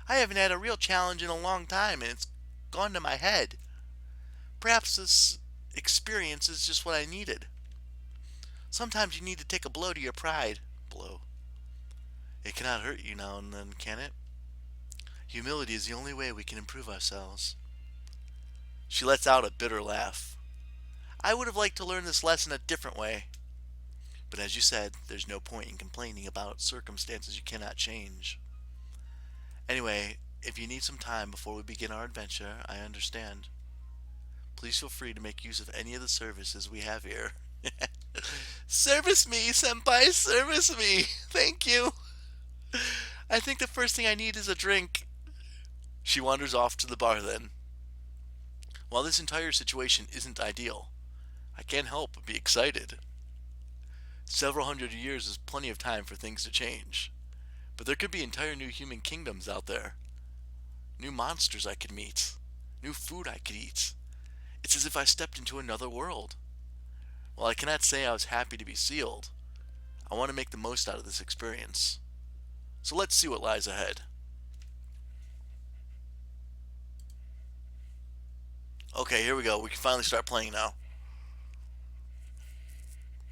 I haven't had a real challenge in a long time, and it's gone to my head. Perhaps this experience is just what I needed. Sometimes you need to take a blow to your pride. Blow. It cannot hurt you now and then, can it? Humility is the only way we can improve ourselves. She lets out a bitter laugh. I would have liked to learn this lesson a different way. But as you said, there's no point in complaining about circumstances you cannot change. Anyway, if you need some time before we begin our adventure, I understand. Please feel free to make use of any of the services we have here. Service me, senpai, service me. Thank you. I think the first thing I need is a drink. She wanders off to the bar then. While this entire situation isn't ideal, I can't help but be excited. Several hundred years is plenty of time for things to change. But there could be entire new human kingdoms out there. New monsters I could meet. New food I could eat. It's as if I stepped into another world. While I cannot say I was happy to be sealed, I want to make the most out of this experience. So let's see what lies ahead. Okay, here we go. We can finally start playing now.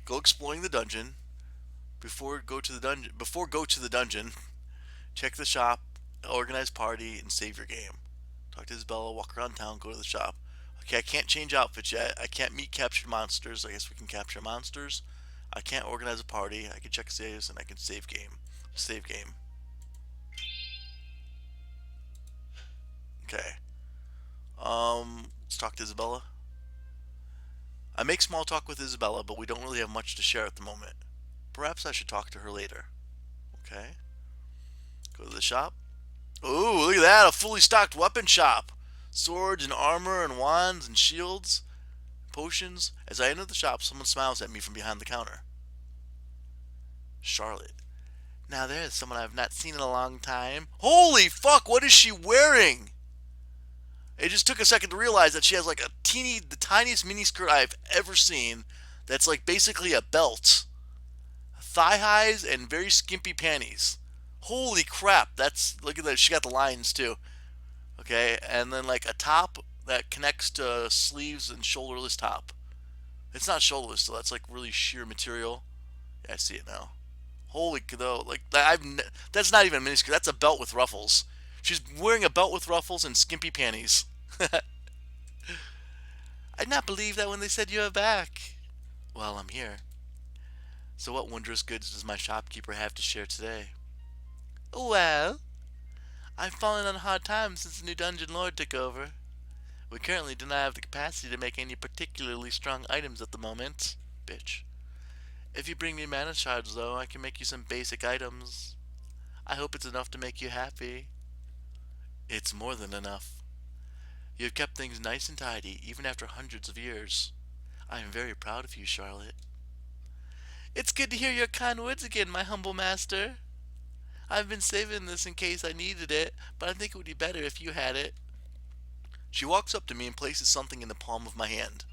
Go exploring the dungeon. Before go to the dungeon, check the shop, organize party, and save your game. Talk to Isabella, walk around town, go to the shop. Okay, I can't change outfits yet. I can't meet captured monsters. I guess we can capture monsters. I can't organize a party. I can check saves, and I can save game. Save game. Okay. Let's talk to Isabella. I make small talk with Isabella, but we don't really have much to share at the moment. Perhaps I should talk to her later. Okay. Go to the shop. Ooh, look at that. A fully stocked weapon shop. Swords and armor and wands and shields. Potions. As I enter the shop, someone smiles at me from behind the counter. Charlotte. Now there's someone I've not seen in a long time. Holy fuck, what is she wearing? It just took a second to realize that she has like the tiniest miniskirt I've ever seen. That's like basically a belt. Thigh highs and very skimpy panties. Holy crap, look at that, she got the lines too. Okay, and then like a top that connects to sleeves and shoulderless top. It's not shoulderless, so that's like really sheer material. Yeah, I see it now. Holy though, like that's not even a miniskirt. That's a belt with ruffles. She's wearing a belt with ruffles and skimpy panties. I did not believe that when they said you are back. Well, I'm here. So what wondrous goods does my shopkeeper have to share today? Well, I've fallen on hard times since the new dungeon lord took over. We currently do not have the capacity to make any particularly strong items at the moment. Bitch. If you bring me mana shards, though, I can make you some basic items. I hope it's enough to make you happy. It's more than enough. You have kept things nice and tidy, even after hundreds of years. I am very proud of you, Charlotte. It's good to hear your kind words again, my humble master. I've been saving this in case I needed it, but I think it would be better if you had it. She walks up to me and places something in the palm of my hand.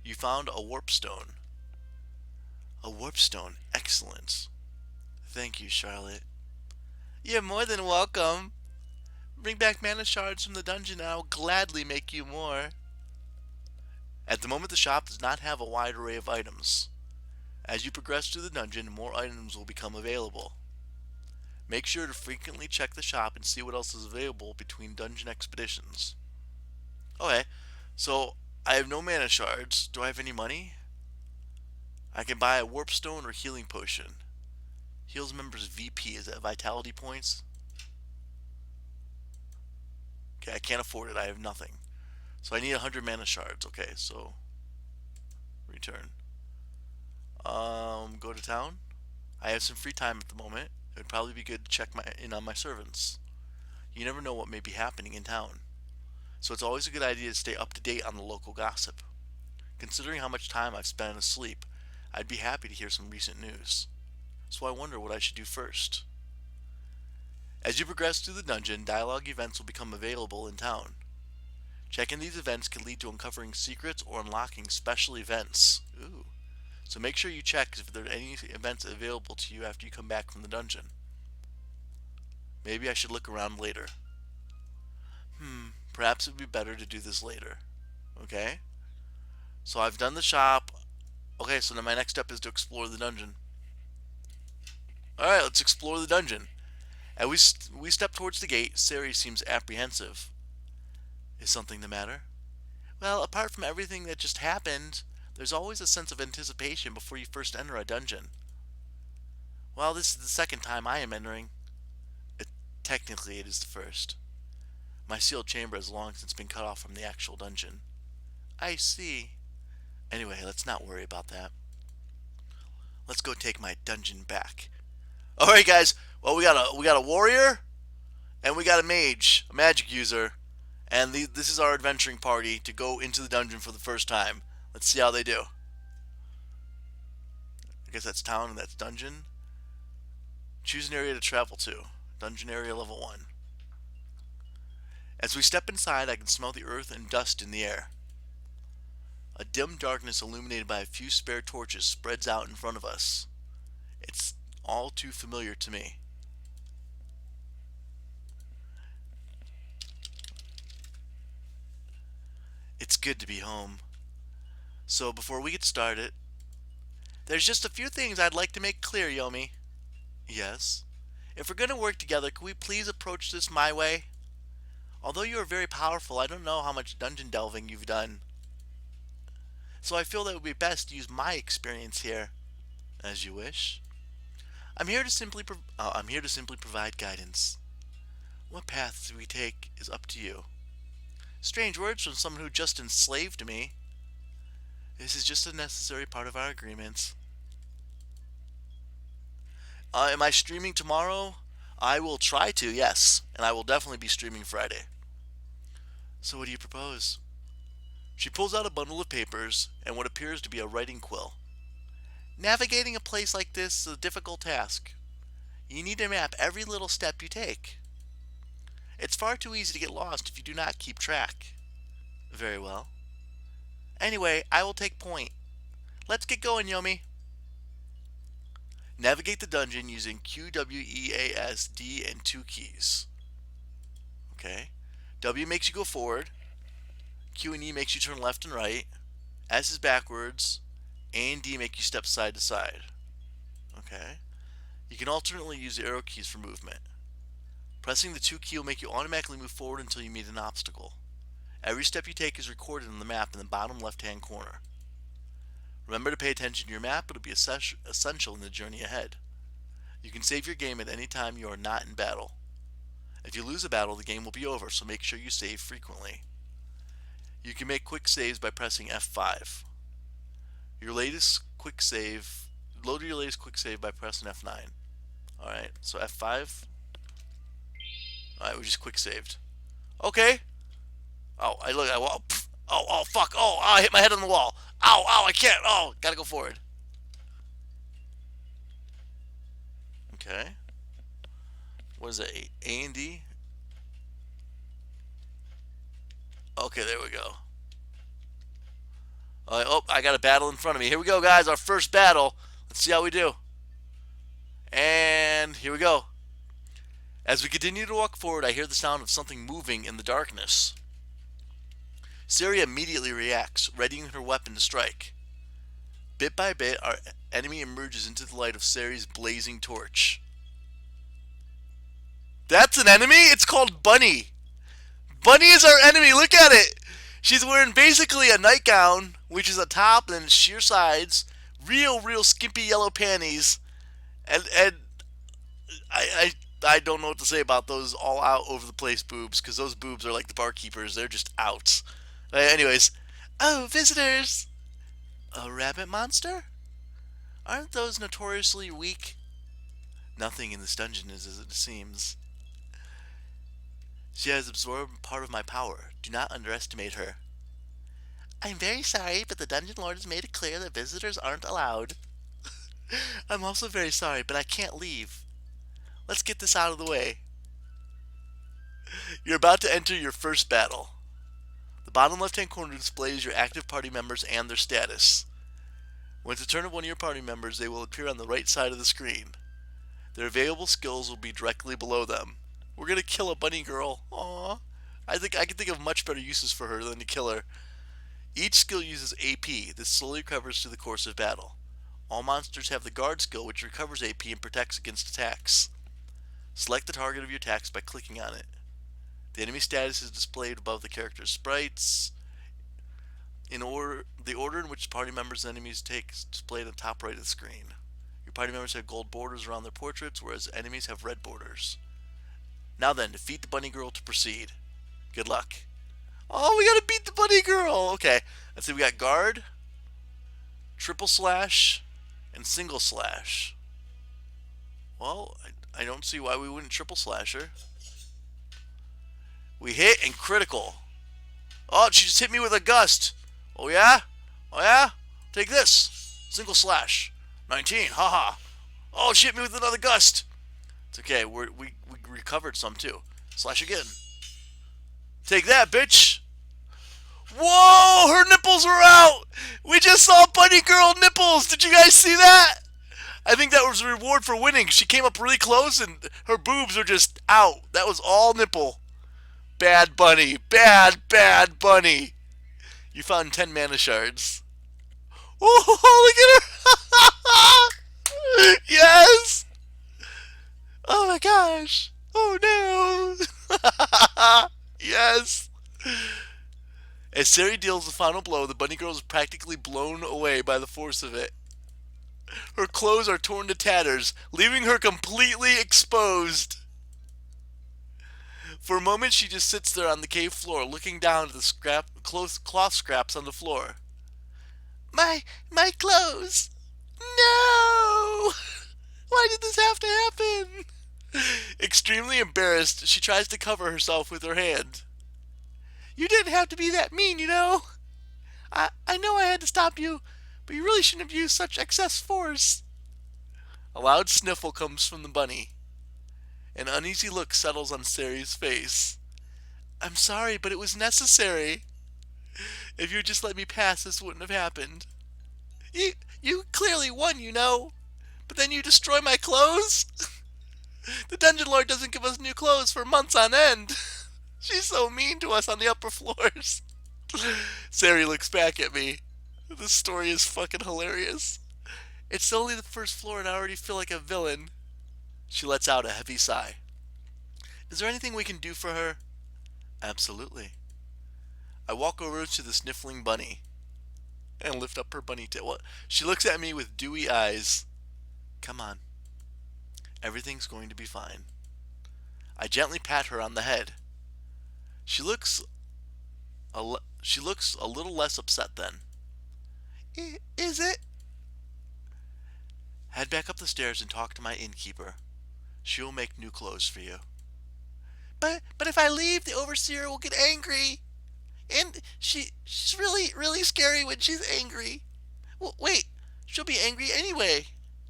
You found a warp stone. A warp stone, excellent. Thank you, Charlotte. You're more than welcome. Bring back mana shards from the dungeon and I will gladly make you more. At the moment, the shop does not have a wide array of items. As you progress through the dungeon, more items will become available. Make sure to frequently check the shop and see what else is available between dungeon expeditions. Okay, so I have no mana shards. Do I have any money? I can buy a warp stone or healing potion. Heals members VP. Is that vitality points? Okay, I can't afford it. I have nothing. So I need 100 mana shards. Okay, so return. Go to town. I have some free time at the moment. It would probably be good to check in on my servants. You never know what may be happening in town. So it's always a good idea to stay up to date on the local gossip. Considering how much time I've spent asleep, I'd be happy to hear some recent news. So I wonder what I should do first. As you progress through the dungeon, dialogue events will become available in town. Checking these events can lead to uncovering secrets or unlocking special events. Ooh. So make sure you check if there are any events available to you after you come back from the dungeon. Maybe I should look around later. Perhaps it would be better to do this later. Okay? So I've done the shop. Okay, so now my next step is to explore the dungeon. Alright, let's explore the dungeon. As we step towards the gate, Sari seems apprehensive. Is something the matter? Well, apart from everything that just happened, there's always a sense of anticipation before you first enter a dungeon. Well, this is the second time I am entering. Technically, it is the first. My sealed chamber has long since been cut off from the actual dungeon. I see. Anyway, let's not worry about that. Let's go take my dungeon back. Alright guys, well we got a warrior and we got a mage, a magic user, and this is our adventuring party to go into the dungeon for the first time. Let's see how they do. I guess that's town and that's dungeon. Choose an area to travel to. Dungeon area level 1. As we step inside, I can smell the earth and dust in the air. A dim darkness illuminated by a few spare torches spreads out in front of us. It's all too familiar to me. It's good to be home. So before we get started, there's just a few things I'd like to make clear, Yomi. Yes? If we're going to work together, can we please approach this my way? Although you are very powerful, I don't know how much dungeon delving you've done. So I feel that it would be best to use my experience here. As you wish. I'm here to simply provide guidance. What path do we take is up to you. Strange words from someone who just enslaved me. This is just a necessary part of our agreement. Am I streaming tomorrow? I will try to, yes. And I will definitely be streaming Friday. So what do you propose? She pulls out a bundle of papers and what appears to be a writing quill. Navigating a place like this is a difficult task. You need to map every little step you take. It's far too easy to get lost if you do not keep track. Very well. Anyway, I will take point. Let's get going, Yomi. Navigate the dungeon using Q, W, E, A, S, D, and 2 keys. Okay. W makes you go forward. Q and E makes you turn left and right. S is backwards. A and D make you step side to side. Okay. You can alternately use the arrow keys for movement. Pressing the 2 key will make you automatically move forward until you meet an obstacle. Every step you take is recorded on the map in the bottom left-hand corner. Remember to pay attention to your map. It'll be essential in the journey ahead. You can save your game at any time you are not in battle. If you lose a battle, the game will be over, so make sure you save frequently. You can make quick saves by pressing F5. Your latest quick save, load your latest quick save by pressing F9. Alright, so F5. Alright, we just quick saved. Okay. Oh, fuck. Oh, I hit my head on the wall. Ow, I can't. Oh, gotta go forward. Okay. What is it? A and D? Okay, there we go. Oh, I got a battle in front of me. Here we go, guys. Our first battle. Let's see how we do. And here we go. As we continue to walk forward, I hear the sound of something moving in the darkness. Sari immediately reacts, readying her weapon to strike. Bit by bit, our enemy emerges into the light of Sari's blazing torch. That's an enemy? It's called Bunny. Bunny is our enemy. Look at it. She's wearing basically a nightgown, which is a top and sheer sides, real skimpy yellow panties, and I don't know what to say about those all out over the place boobs, because those boobs are like the barkeepers. They're just out. Anyways, oh, visitors. A rabbit monster? Aren't those notoriously weak? Nothing in this dungeon is as it seems. She has absorbed part of my power. Do not underestimate her. I'm very sorry, but the dungeon lord has made it clear that visitors aren't allowed. I'm also very sorry, but I can't leave. Let's get this out of the way. You're about to enter your first battle. The bottom left-hand corner displays your active party members and their status. When it's the turn of one of your party members, they will appear on the right side of the screen. Their available skills will be directly below them. We're gonna kill a bunny girl. Aww. I think I can think of much better uses for her than to kill her. Each skill uses AP. This slowly recovers through the course of battle. All monsters have the guard skill, which recovers AP and protects against attacks. Select the target of your attacks by clicking on it. The enemy status is displayed above the character's sprites. The order in which party members and enemies take is displayed on the top right of the screen. Your party members have gold borders around their portraits, whereas enemies have red borders. Now then, defeat the bunny girl to proceed. Good luck. Oh, we gotta beat the bunny girl! Okay, let's see, we got guard, triple slash, and single slash. Well, I don't see why we wouldn't triple slash her. We hit and critical. Oh, she just hit me with a gust. Oh yeah? Oh yeah? Take this. Single slash. 19, haha. Oh, she hit me with another gust. It's okay, we recovered some too. Slash again. Take that, bitch. Whoa, her nipples were out. We just saw bunny girl nipples. Did you guys see that? I think that was a reward for winning. She came up really close and her boobs are just out. That was all nipple. Bad bunny. Bad, bad bunny. You found 10 mana shards. Oh, look at her. Yes. Oh my gosh. Oh no. Yes. As Sari deals the final blow, the bunny girl is practically blown away by the force of it. Her clothes are torn to tatters, leaving her completely exposed. For a moment, she just sits there on the cave floor, looking down at the cloth scraps on the floor. My clothes! No! Why did this have to happen? Extremely embarrassed, she tries to cover herself with her hand. You didn't have to be that mean, you know. I know I had to stop you, but you really shouldn't have used such excess force. A loud sniffle comes from the bunny. An uneasy look settles on Sari's face. I'm sorry, but it was necessary. If you had just let me pass, this wouldn't have happened. You clearly won, you know. But then you destroy my clothes? The Dungeon Lord doesn't give us new clothes for months on end. She's so mean to us on the upper floors. Sari looks back at me. This story is fucking hilarious. It's only the first floor and I already feel like a villain. She lets out a heavy sigh. Is there anything we can do for her? Absolutely. I walk over to the sniffling bunny and lift up her bunny tail. She looks at me with dewy eyes. Come on. Everything's going to be fine. I gently pat her on the head. She looks a little less upset then. Is it? Head back up the stairs and talk to my innkeeper. She'll make new clothes for you. But if I leave, the overseer will get angry. And she's really scary when she's angry. Well, wait, she'll be angry anyway.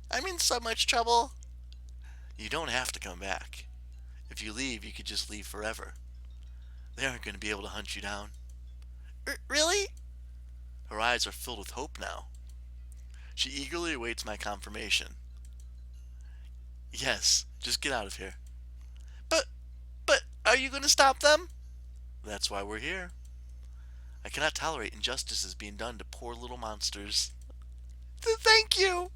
I'm in so much trouble. You don't have to come back. If you leave, you could just leave forever. They aren't going to be able to hunt you down. Really? Her eyes are filled with hope now. She eagerly awaits my confirmation. Yes, just get out of here. But are you going to stop them? That's why we're here. I cannot tolerate injustices being done to poor little monsters. Thank you.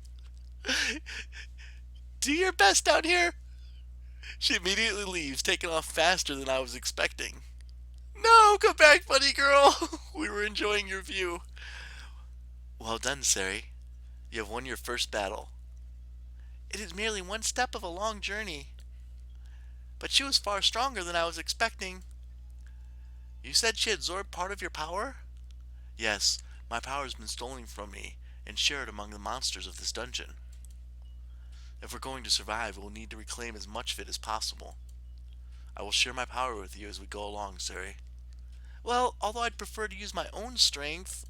Do your best down here. She immediately leaves, taking off faster than I was expecting. No, come back, bunny girl. We were enjoying your view. Well done, Sari. You have won your first battle. It is merely one step of a long journey. But she was far stronger than I was expecting. You said she had absorbed part of your power? Yes, my power has been stolen from me and shared among the monsters of this dungeon. If we're going to survive, we'll need to reclaim as much of it as possible. I will share my power with you as we go along, Sari. Well, although I'd prefer to use my own strength,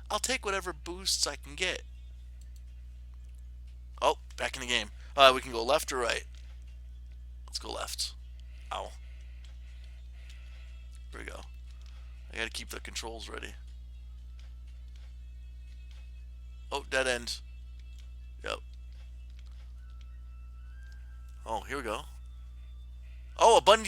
I'll take whatever boosts I can get. Oh, back in the game. We can go left or right. Let's go left. Ow. There we go. I gotta keep the controls ready. Oh, dead end. Yep. Oh, here we go. Oh, a bungee